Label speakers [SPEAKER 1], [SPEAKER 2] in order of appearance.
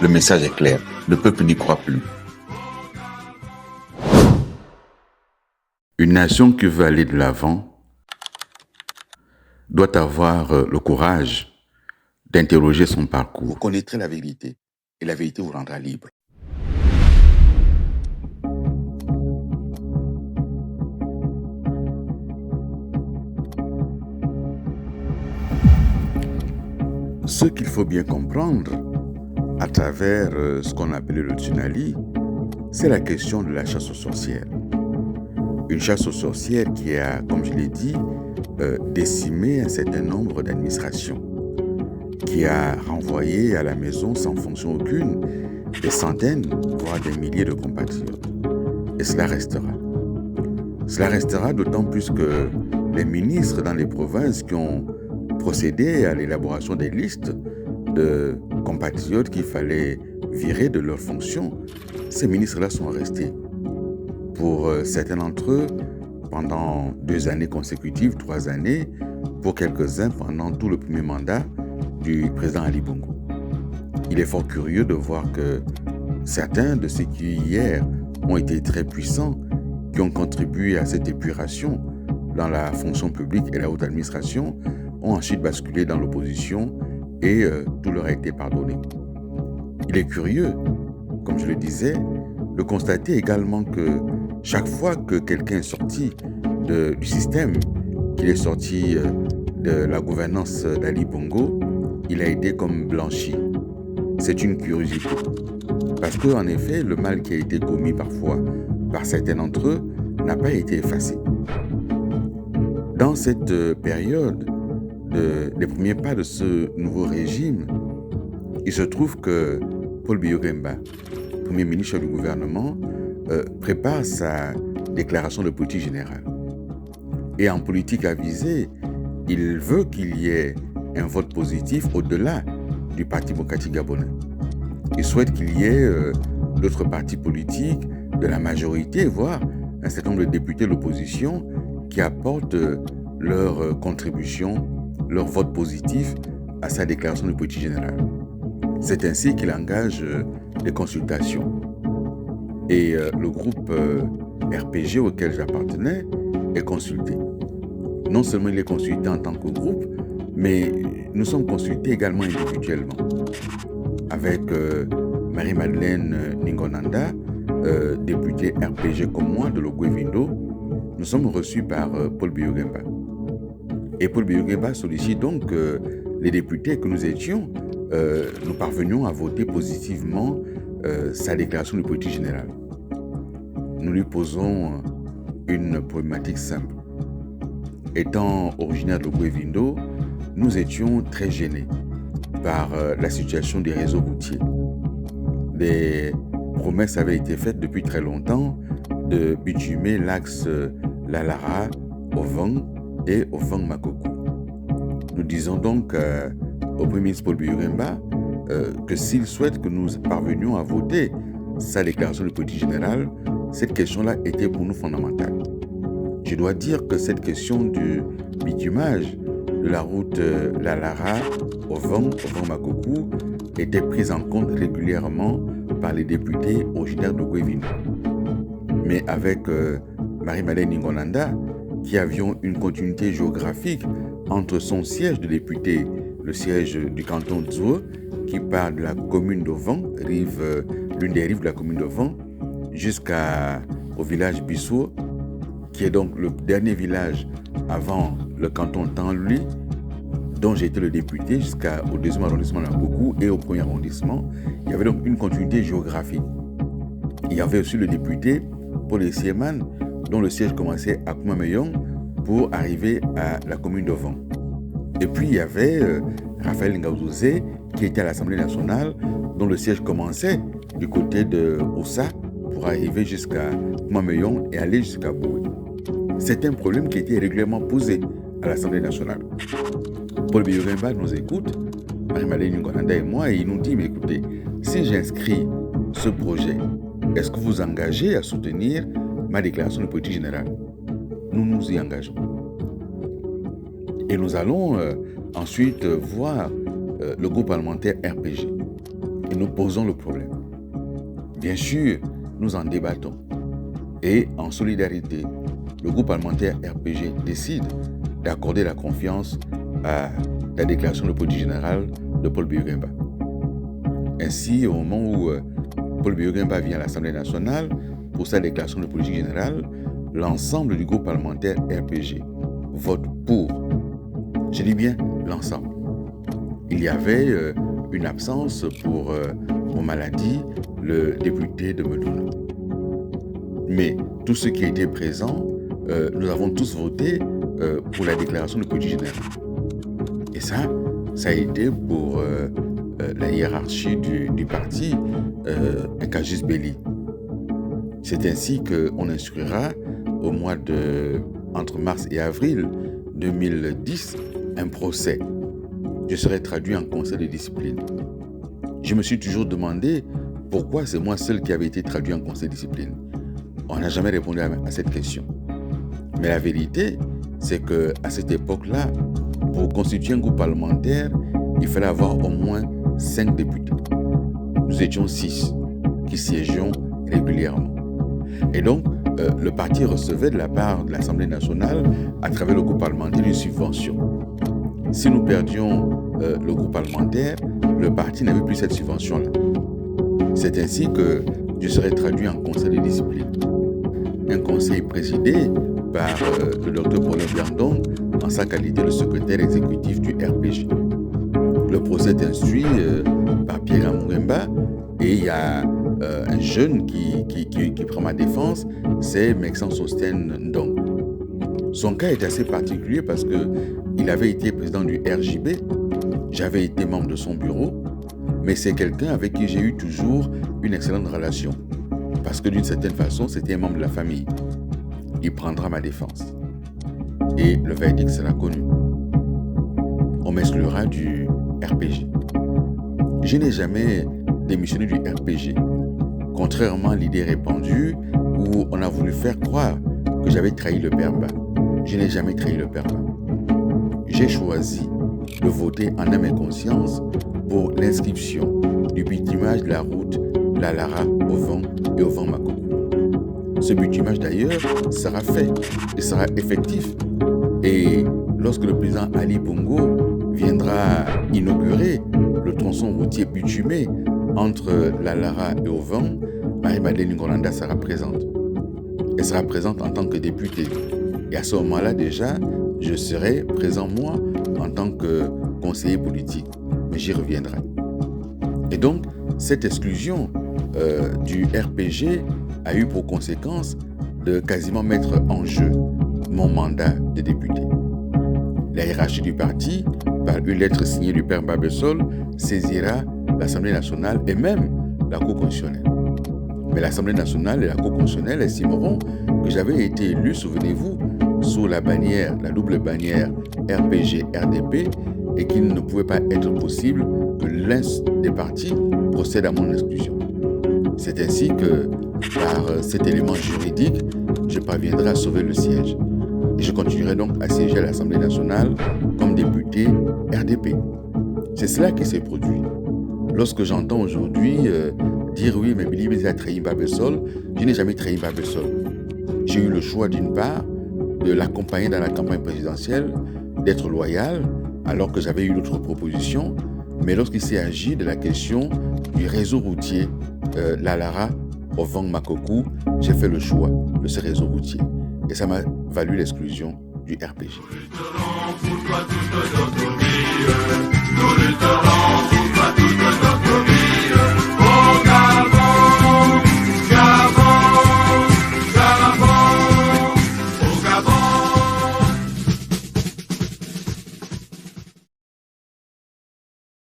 [SPEAKER 1] Le message est clair, le peuple n'y croit plus.
[SPEAKER 2] Une nation qui veut aller de l'avant doit avoir le courage d'interroger son
[SPEAKER 1] Vous
[SPEAKER 2] parcours.
[SPEAKER 1] connaîtrez la vérité et la vérité vous rendra libre.
[SPEAKER 2] Ce qu'il faut bien comprendre à travers ce qu'on appelait le Tsunali, c'est la question de la chasse aux sorcières. Une chasse aux sorcières qui a, comme je l'ai dit, décimé un certain nombre d'administrations, qui a renvoyé à la maison sans fonction aucune des centaines, voire des milliers de compatriotes. Et cela restera. Cela restera d'autant plus que les ministres dans les provinces qui ont procédé à l'élaboration des listes de compatriotes qu'il fallait virer de leurs fonctions, ces ministres-là sont restés. Pour certains d'entre eux, pendant 2 années consécutives, 3 années, pour quelques-uns pendant tout le premier mandat du président Ali Bongo. Il est fort curieux de voir que certains de ceux qui hier ont été très puissants, qui ont contribué à cette épuration dans la fonction publique et la haute administration, ont ensuite basculé dans l'opposition et tout leur a été pardonné. Il est curieux, comme je le disais, de constater également que chaque fois que quelqu'un est sorti du système, qu'il est sorti de la gouvernance d'Ali Bongo, il a été comme blanchi. C'est une curiosité. Parce qu'en effet, le mal qui a été commis parfois par certains d'entre eux n'a pas été effacé. Dans cette période des premiers pas de ce nouveau régime, il se trouve que Paul Biya Yekemba, premier ministre du gouvernement, prépare sa déclaration de politique générale. Et en politique avisée, il veut qu'il y ait un vote positif au-delà du Parti démocratique gabonais. Il souhaite qu'il y ait d'autres partis politiques, de la majorité, voire un certain nombre de députés de l'opposition qui apportent leur contribution, leur vote positif à sa déclaration de politique générale. C'est ainsi qu'il engage des consultations. Et le groupe RPG auquel j'appartenais est consulté. Non seulement il est consulté en tant que groupe, mais nous sommes consultés également individuellement. Avec Marie-Madeleine Ningonanda, députée RPG comme moi de l'Ogwe-Vindo, nous sommes reçus par Paul Biya Yekemba. Et Paul Biya Yekemba sollicite donc les députés que nous étions, nous parvenions à voter positivement sa déclaration de politique générale. Nous lui posons une problématique simple. Étant originaire de l'Ogwe-Vindo, nous étions très gênés par la situation des réseaux routiers. Des promesses avaient été faites depuis très longtemps de bitumer l'axe Lalara, Ovang et Ovang-Makokou. Nous disons donc au Premier ministre Paul Biya Yekemba que s'il souhaite que nous parvenions à voter sa déclaration de politique générale, cette question-là était pour nous fondamentale. Je dois dire que cette question du bitumage de la route Lalara, Ovang-Makokou était prise en compte régulièrement par les députés originaires de Ogwe-Vindo. Mais avec Marie-Madeleine Ningonanda, qui avions une continuité géographique entre son siège de député, le siège du canton de Zoué, qui part de la commune d'Ovang, l'une des rives de la commune d'Ovang, jusqu'au village Bissou, qui est donc le dernier village avant le canton Tanlui, dont j'ai été le député jusqu'au 2e arrondissement de Nakokou et au 1er arrondissement. Il y avait donc une continuité géographique. Il y avait aussi le député Paul Essieman, dont le siège commençait à Koumameyong pour arriver à la commune d'Ovang. Et puis il y avait Raphaël Ngaouzé, qui était à l'Assemblée nationale, dont le siège commençait du côté de Oussa pour arriver jusqu'à Koumameyong et aller jusqu'à Boué. C'est un problème qui était régulièrement posé à l'Assemblée nationale. Paul Biya Yekemba nous écoute, Marie-Madeleine Ningonanda et moi, et il nous dit, mais écoutez, si j'inscris ce projet, est-ce que vous engagez à soutenir ma déclaration de politique générale? Nous nous y engageons. Et nous allons ensuite voir le groupe parlementaire RPG. et nous posons le problème. Bien sûr, nous en débattons. Et en solidarité, le groupe parlementaire RPG décide d'accorder la confiance à la déclaration de politique générale de Paul Biya Oguemba. Ainsi, au moment où Paul Biya Oguemba vient à l'Assemblée nationale pour sa déclaration de politique générale, l'ensemble du groupe parlementaire RPG vote pour. Je dis bien l'ensemble. Il y avait une absence pour maladie, le député de Medouna. Mais tous ceux qui étaient présents, nous avons tous voté pour la déclaration de politique générale. Et ça a été pour la hiérarchie du parti un casus belli. C'est ainsi qu'on instruira au mois entre mars et avril 2010 un procès. Je serai traduit en conseil de discipline. Je me suis toujours demandé pourquoi c'est moi seul qui avait été traduit en conseil de discipline. On n'a jamais répondu à cette question. Mais la vérité, c'est qu'à cette époque-là, pour constituer un groupe parlementaire, il fallait avoir au moins 5 députés. Nous étions 6 qui siégions régulièrement. Et donc, le parti recevait de la part de l'Assemblée nationale, à travers le groupe parlementaire, une subvention. Si nous perdions le groupe parlementaire, le parti n'avait plus cette subvention-là. C'est ainsi que je serai traduit en conseil de discipline. Un conseil présidé par le docteur Paul Biandong en sa qualité de secrétaire exécutif du RPG. Le procès est instruit par Pierre Amouremba et il y a un jeune qui prend ma défense, c'est Maxence Sosten Ndong. Son cas est assez particulier parce qu'il avait été président du RJB, j'avais été membre de son bureau, mais c'est quelqu'un avec qui j'ai eu toujours une excellente relation. Parce que d'une certaine façon, c'était un membre de la famille. Il prendra ma défense. Et le verdict sera connu. On m'exclura du RPG. Je n'ai jamais démissionné du RPG. Contrairement à l'idée répandue où on a voulu faire croire que j'avais trahi le PERBA. Je n'ai jamais trahi le PERBA. J'ai choisi de voter en âme et conscience pour l'inscription du bitumage de la route Lalara au vent et au vent Makoko. Ce bitumage d'ailleurs sera fait et sera effectif. Et lorsque le président Ali Bongo viendra inaugurer le tronçon routier bitumé entre Lalara et au vent, Marie-Madeleine Ngolanda sera présente. Elle sera présente en tant que députée. Et à ce moment-là déjà, je serai présent moi en tant que conseiller politique. Mais j'y reviendrai. Et donc, cette exclusion du RPG a eu pour conséquence de quasiment mettre en jeu mon mandat de député. La hiérarchie du parti, par une lettre signée du père Babessol, saisira l'Assemblée nationale et même la Cour constitutionnelle. Mais l'Assemblée nationale et la Cour constitutionnelle estimeront que j'avais été élu, souvenez-vous, sous la bannière, la double bannière RPG-RDP et qu'il ne pouvait pas être possible que l'un des partis procède à mon exclusion. C'est ainsi que, par cet élément juridique, je parviendrai à sauver le siège. Et je continuerai donc à siéger à l'Assemblée nationale comme député RDP. C'est cela qui s'est produit. Lorsque j'entends aujourd'hui dire oui, mais Billy Bézé a trahi Babessol, je n'ai jamais trahi Babessol. J'ai eu le choix d'une part de l'accompagner dans la campagne présidentielle, d'être loyal, alors que j'avais eu d'autres propositions, mais lorsqu'il s'est agi de la question du réseau routier Lalara au vent Makoko, j'ai fait le choix de ce réseau routier. Et ça m'a valu l'exclusion du RPG.
[SPEAKER 3] Nous lutterons pour toi toute notre vie. Nous lutterons pour